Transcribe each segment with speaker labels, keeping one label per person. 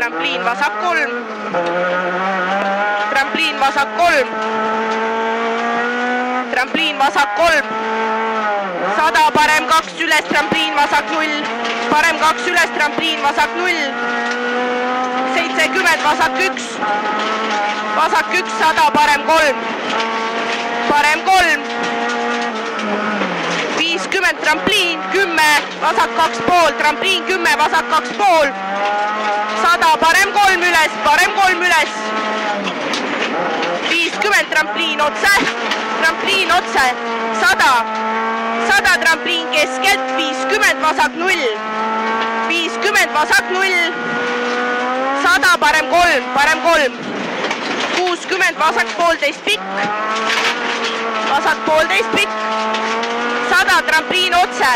Speaker 1: trampliin vasak 3, trampliin vasak 3, trampliin vasak 3, 100 parem 2 üles, trampliin vasak 0, parem 2 üles, trampliin vasak 0, 70 vasak 1, vasak 1, 100 parem 3, parem 3, 50 trampliin, 10, vasak 2 pool, trampliin 10, vasak 2 pool, 100 parem 3 üles, 50 trampliin otse, 100, 100 trampliin keskelt, 50 vasak 0, 50 vasak 0, 100 parem 3, 60 vasak poolteist pikk, vasak poolteist pikk, 100 trampliin otse,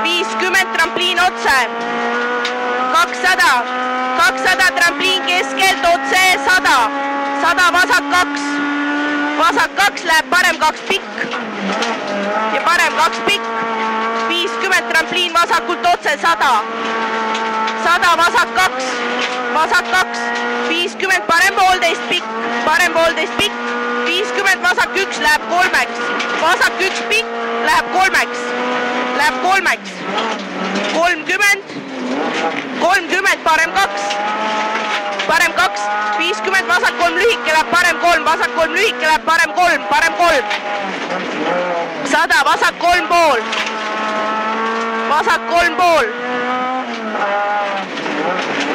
Speaker 1: 50 trampliin otse, 200 trampliin keskelt otse, 100 vasak 2 läheb parem 2 pikk ja parem 2 pikk, 50 trampliin vasakult otse, 100 vasak 2, 50 parem poolteist pikk, 50 vasak 1 läheb 3-ks, vasak 1 pikk läheb 3-ks, 30 parem 2, 50 vasak 3 lühike läheb parem 3, vasak 3 lühike läheb parem 3, 100 vasak 3 pool,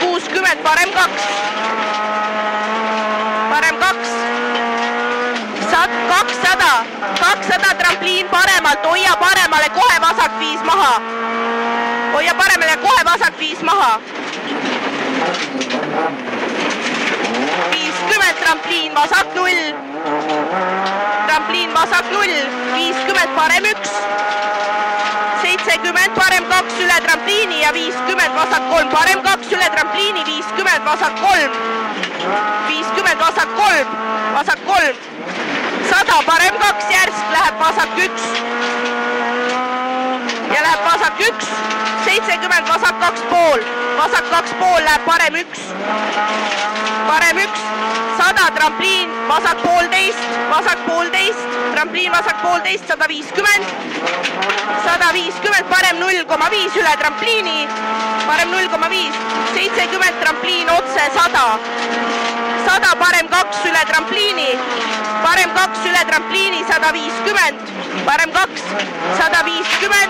Speaker 1: 60 parem 2, 200 trampliin paremalt, hoia paremale, kohe vasak 5 maha, hoia paremale, kohe vasak 5 maha, 50 trampliin vasak 0, 50 parem 1, 70 parem 2 üle trampliini ja 50 vasak 3, parem 2 üle trampliini, 50 vasak 3, 100 parem 2 järsk läheb vasak 1 ja läheb vasak 1, 70 vasak 2 pool läheb parem 1, 100 trampliin vasak poolteist, trampliin vasak poolteist, 150 parem 0,5 üle trampliini, parem 0,5, 70 trampliin otse, 100 parem 2 üle trampliini, 150, parem 2, 150,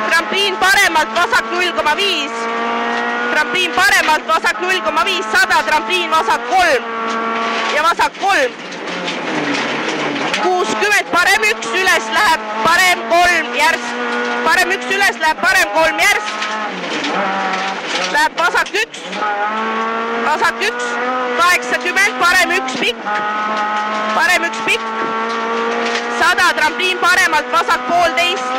Speaker 1: trampliin paremalt vasak 0,5, 100 trampliin vasak 3 ja vasak 3, 60 parem 1 üles läheb parem 3 järsk, läheb vasak 1, 80 parem 1 pikk, 100 trampliin paremalt vasak poolteist,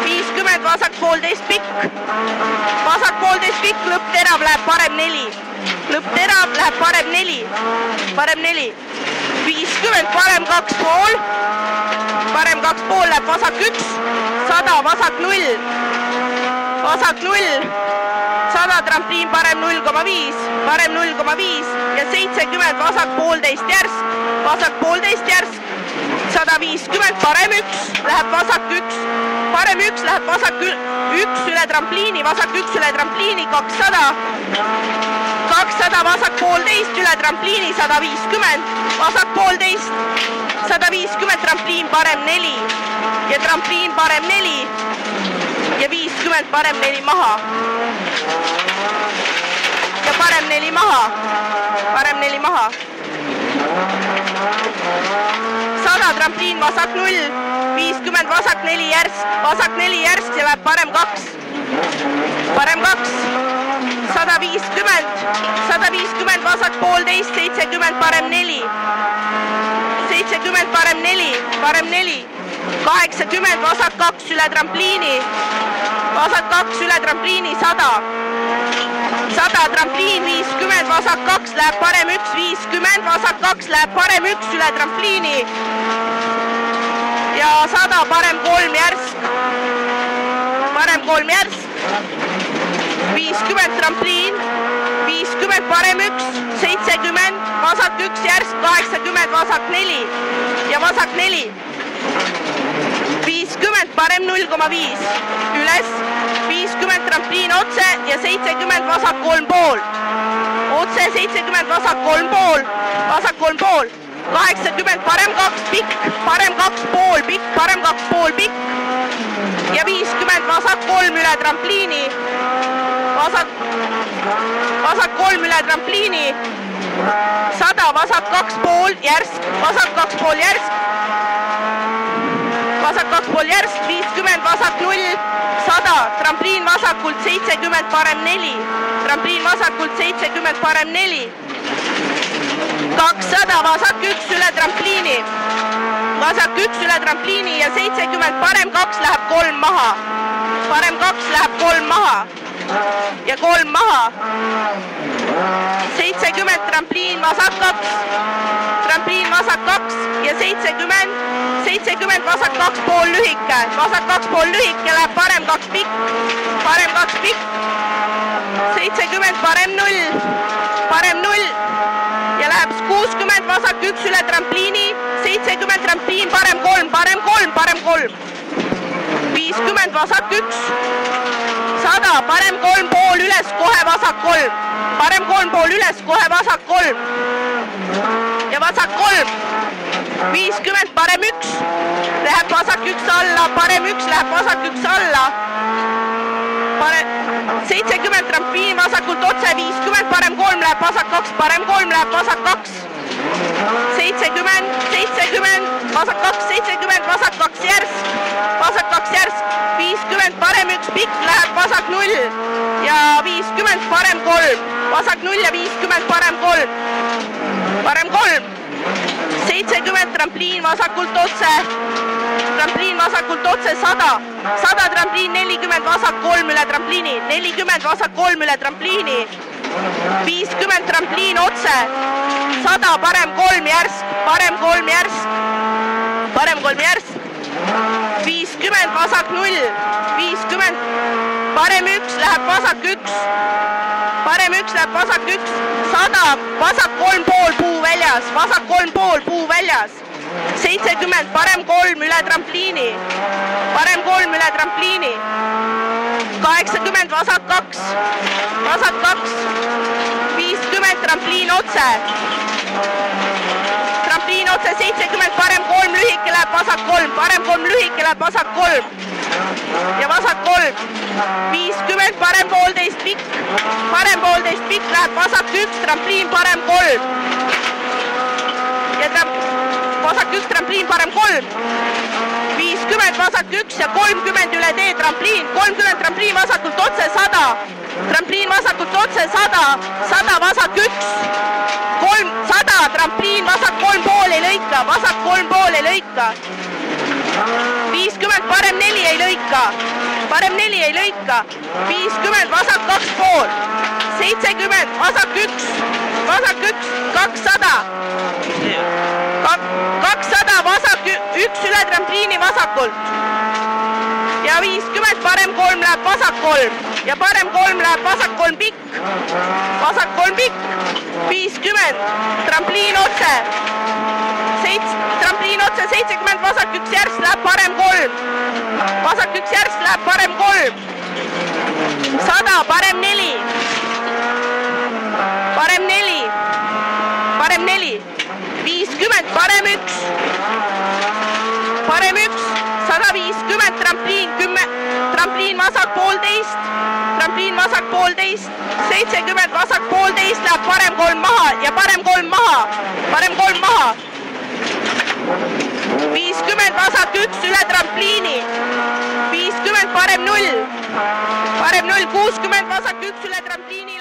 Speaker 1: 50 vasak poolteist pikk, lõppterav läheb parem 4, parem 4, 50 parem 2 pool läheb vasak 1, 100 vasak 0, 100 trampliin parem 0,5 ja 70 vasak poolteist järsk, 150 parem 1 läheb vasak 1, läheb vasak 1 üle trampliini, 200 vasak poolteist üle trampliini, 150 vasak poolteist, 150 trampliin parem 4 ja trampliin parem 4 ja 50 parem 4 maha ja parem 4 maha, 100 trampliin vasak 0, 50 vasak 4 järsk, see läheb parem 2, 150 vasak poolteist, 70 parem 4, 80 vasak 2 üle trampliini, 100 trampliin, 50 vasak 2 läheb parem 1, 50 vasak 2 läheb parem 1 üle trampliini ja 100 parem 3 järsk, 50 trampliin, 50 parem 1, 70, vasak 1 järsk, 80, vasak 4 ja vasak 4. 50 parem 0,5 üles, 50 trampliin otse ja 70 vasak 3,5. Otse 70 vasak 3,5, vasak 3,5. 80 parem 2 pikk, parem 2,5 pikk, parem 2,5 pikk. Ja 50 vasak 3 üle trampliini, vasak 3 üle trampliini. 100 vasak 2,5 järsk, vasak 2,5 järsk. Vasak 2,5 järsk, 50 vasak 0, 100, trampliin vasakult 70 parem 4, trampliin vasakult 70 parem 4. 200 vasak 1 üle trampliini, vasak 1 üle trampliini ja 70 parem 2 läheb 3 maha, parem 2 läheb 3 maha ja 3 maha. 70 trampliin vasak 2, trampliin vasak 2 ja 70 vasak 2,5 lühike, vasak 2,5 lühike läheb parem 2 pikk, parem 2 pikk. 70 parem 0, parem 0 ja läheb 60 vasak 1 üle trampliini, 70 trampliin parem 3, parem 3, parem 3. 50 vasak 1, 100 parem 3,5 üles, kohe vasak 3, parem 3,5 üles, kohe vasak 3 ja vasak 3. 50 parem 1 läheb vasak 1 alla, parem 1 läheb vasak 1 alla. 70 trampliin vasakult otse, 50 parem 3 läheb vasak 2, parem 3 läheb vasak 2. 70, vasak 2, 70, vasak 2 järsk, vasak 2 järsk. 50 parem 1 pikk läheb vasak 0 ja 50 parem 3, vasak 0 ja 50 parem 3, parem 3. 70 trampliin vasakult otse, trampliin vasakult otse 100, 100 trampliin 40 vasak 3 üle trampliini, 40 vasak 3 üle trampliini. 50 trampliin otse, 100 parem 3 järsk, parem 3 järsk, parem 3 järsk. 50 vasak 0, 50 parem 1 läheb vasak 1, parem 1 läheb vasak 1, 100 vasak 3,5 puu väljas, vasak 3,5 puu väljas. 70 parem 3 üle trampliini, parem 3 üle trampliini. 80 vasak 2, vasak 2. 50 trampliin otse, trampliin otse 70 parem 3 lühike läheb vasak 3, parem 3 lühike läheb vasak 3 ja vasak 3. 50 parem 1,5 pikk, parem 1,5 pikk läheb vasak 1, trampliin parem 3 ja vasak 1, trampliin parem 3. 50 vasak 1 ja 30 üle tee trampliin, 30 trampliin vasakult otse 100, trampliin vasakult otse 100, 100 vasak 1, 100 trampliin vasak 3,5 ei lõika, vasak 3,5 ei lõika. 50 parem 4 ei lõika, parem 4 ei lõika. 50 vasak 2,5, 70 vasak 1, vasak 1, 200. 200 vasak 1 üle trampliini vasakult ja 50 parem 3 läheb vasak 3 ja parem 3 läheb vasak 3 pikk, vasak 3 pikk. 50 trampliin otse, trampliin otse 70 vasak 1 järsk läheb parem 3, vasak 1 järsk läheb parem 3. 100 parem 4, parem 4, parem 4. 50 parem 1, parem 1, 150 trampliin 10, trampliin vasak 1,5, trampliin vasak 1,5, 70 vasak 1,5 läheb parem 3 maha ja parem 3 maha, parem 3 maha. 50 vasak 1 üle trampliini, 50 parem 0, parem 0, 60 vasak 1 üle trampliini.